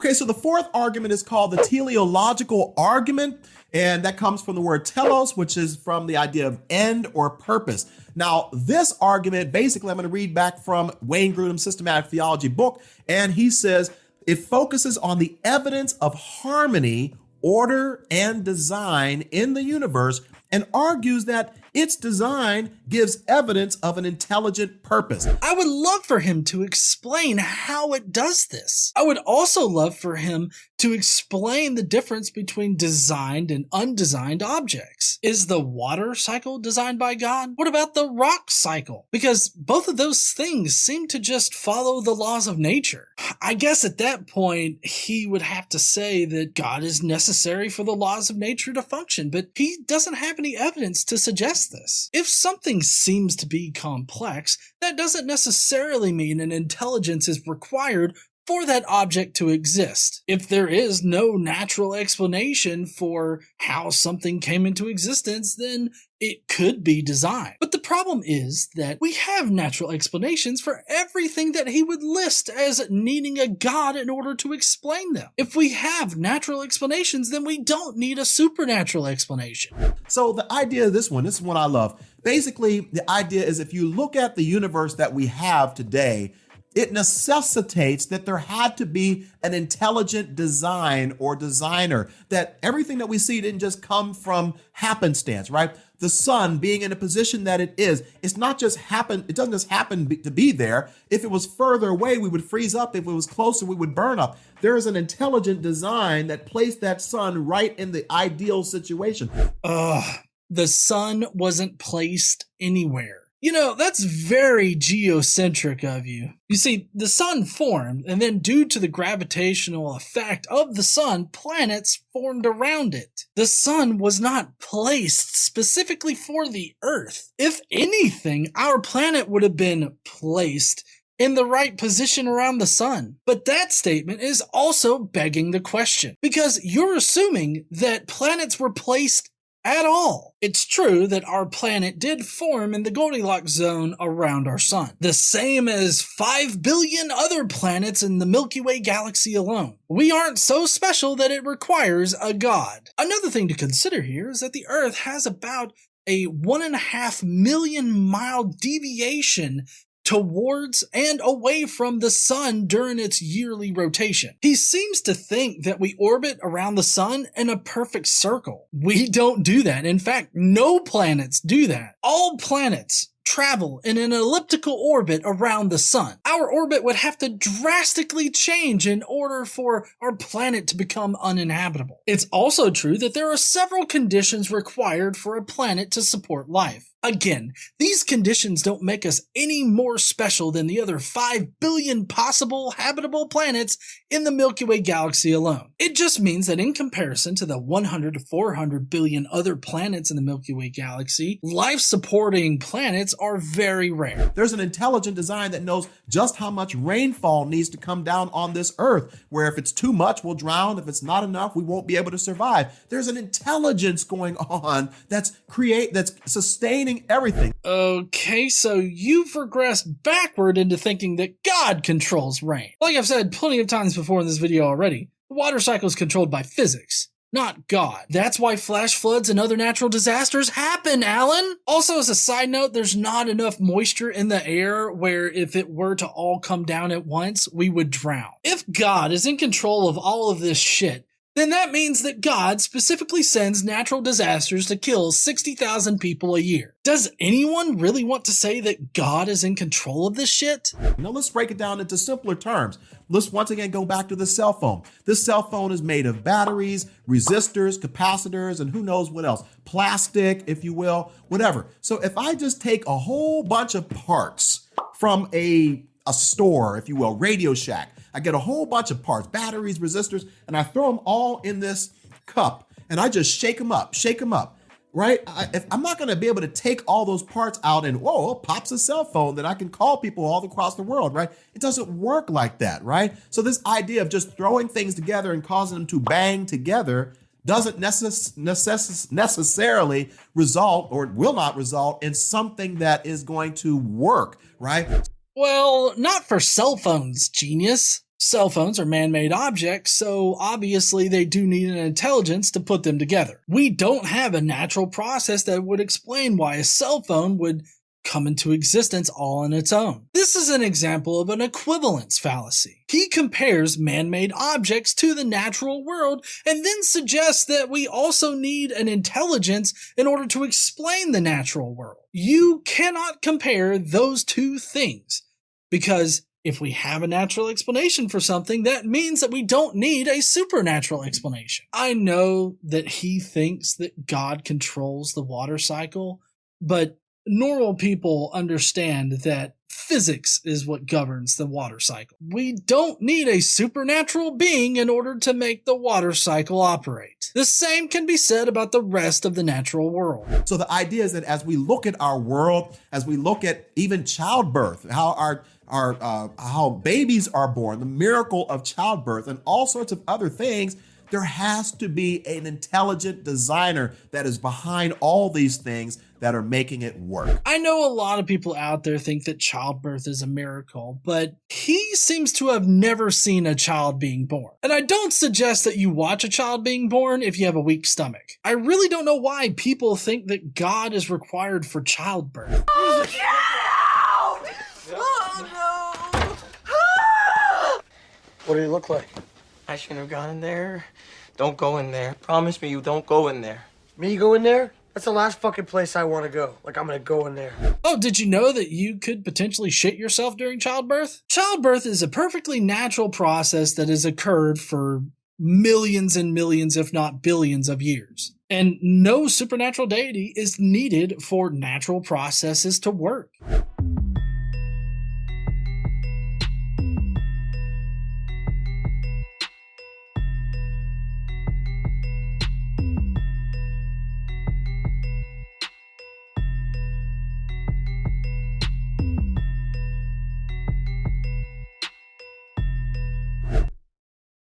Okay, so the fourth argument is called the teleological argument, and that comes from the word telos, which is from the idea of end or purpose. Now, this argument, basically, I'm going to read back from Wayne Grudem's Systematic Theology book, and he says it focuses on the evidence of harmony, order, and design in the universe, and argues that its design gives evidence of an intelligent purpose. I would love for him to explain how it does this. I would also love for him to explain the difference between designed and undesigned objects. Is the water cycle designed by God? What about the rock cycle? Because both of those things seem to just follow the laws of nature. I guess at that point, he would have to say that God is necessary for the laws of nature to function, but he doesn't have any evidence to suggest this. If something seems to be complex, that doesn't necessarily mean an intelligence is required for that object to exist. If there is no natural explanation for how something came into existence, then it could be designed. But the problem is that we have natural explanations for everything that he would list as needing a God in order to explain them. If we have natural explanations, then we don't need a supernatural explanation. So the idea of this is one I love. Basically, the idea is if you look at the universe that we have today, it necessitates that there had to be an intelligent design or designer, that everything that we see didn't just come from happenstance, right? The sun being in a position that it is, it's not just happen, it doesn't just happen to be there. If it was further away, we would freeze up. If it was closer, we would burn up. There is an intelligent design that placed that sun right in the ideal situation. The sun wasn't placed anywhere. You know, that's very geocentric of you. You see, the sun formed, and then due to the gravitational effect of the sun, planets formed around it. The sun was not placed specifically for the Earth. If anything, our planet would have been placed in the right position around the sun. But that statement is also begging the question, because you're assuming that planets were placed at all. It's true that our planet did form in the Goldilocks zone around our sun, the same as 5 billion other planets in the Milky Way galaxy alone. We aren't so special that it requires a god. Another thing to consider here is that the Earth has about a 1.5 million mile deviation towards and away from the sun during its yearly rotation. He seems to think that we orbit around the sun in a perfect circle. We don't do that. In fact, no planets do that. All planets travel in an elliptical orbit around the sun. Our orbit would have to drastically change in order for our planet to become uninhabitable. It's also true that there are several conditions required for a planet to support life. Again, these conditions don't make us any more special than the other 5 billion possible habitable planets in the Milky Way galaxy alone. It just means that in comparison to the 100 to 400 billion other planets in the Milky Way galaxy, life-supporting planets are very rare. There's an intelligent design that knows just how much rainfall needs to come down on this Earth, where if it's too much, we'll drown. If it's not enough, we won't be able to survive. There's an intelligence going on that's sustaining everything. Okay, so you've regressed backward into thinking that God controls rain. Like I've said plenty of times before in this video already, the water cycle is controlled by physics, not God. That's why flash floods and other natural disasters happen, Alan. Also, as a side note, there's not enough moisture in the air where if it were to all come down at once, we would drown. If God is in control of all of this shit, then that means that God specifically sends natural disasters to kill 60,000 people a year. Does anyone really want to say that God is in control of this shit? Now let's break it down into simpler terms. Let's once again go back to the cell phone. This cell phone is made of batteries, resistors, capacitors, and who knows what else. Plastic, if you will, whatever. So if I just take a whole bunch of parts from a store, if you will, Radio Shack, I get a whole bunch of parts, batteries, resistors, and I throw them all in this cup and I just shake them up, right? If I'm not going to be able to take all those parts out and, whoa, it pops a cell phone, then I can call people all across the world, right? It doesn't work like that, right? So this idea of just throwing things together and causing them to bang together doesn't necessarily result, or will not result, in something that is going to work, right? Well, not for cell phones, genius. Cell phones are man-made objects, so obviously they do need an intelligence to put them together. We don't have a natural process that would explain why a cell phone would come into existence all on its own. This is an example of an equivalence fallacy. He compares man-made objects to the natural world and then suggests that we also need an intelligence in order to explain the natural world. You cannot compare those two things, because if we have a natural explanation for something, that means that we don't need a supernatural explanation. I know that he thinks that God controls the water cycle, but normal people understand that physics is what governs the water cycle. We don't need a supernatural being in order to make the water cycle operate. The same can be said about the rest of the natural world. So the idea is that as we look at our world, as we look at even childbirth, how babies are born, the miracle of childbirth, and all sorts of other things, there has to be an intelligent designer that is behind all these things that are making it work. I know a lot of people out there think that childbirth is a miracle, but he seems to have never seen a child being born. And I don't suggest that you watch a child being born if you have a weak stomach. I really don't know why people think that God is required for childbirth. Oh, get out! Oh, no! What did he look like? I shouldn't have gone in there. Don't go in there. Promise me you don't go in there. Me go in there? That's the last fucking place I want to go. Like, I'm gonna go in there. Oh, did you know that you could potentially shit yourself during childbirth? Childbirth is a perfectly natural process that has occurred for millions and millions, if not billions of years. And no supernatural deity is needed for natural processes to work.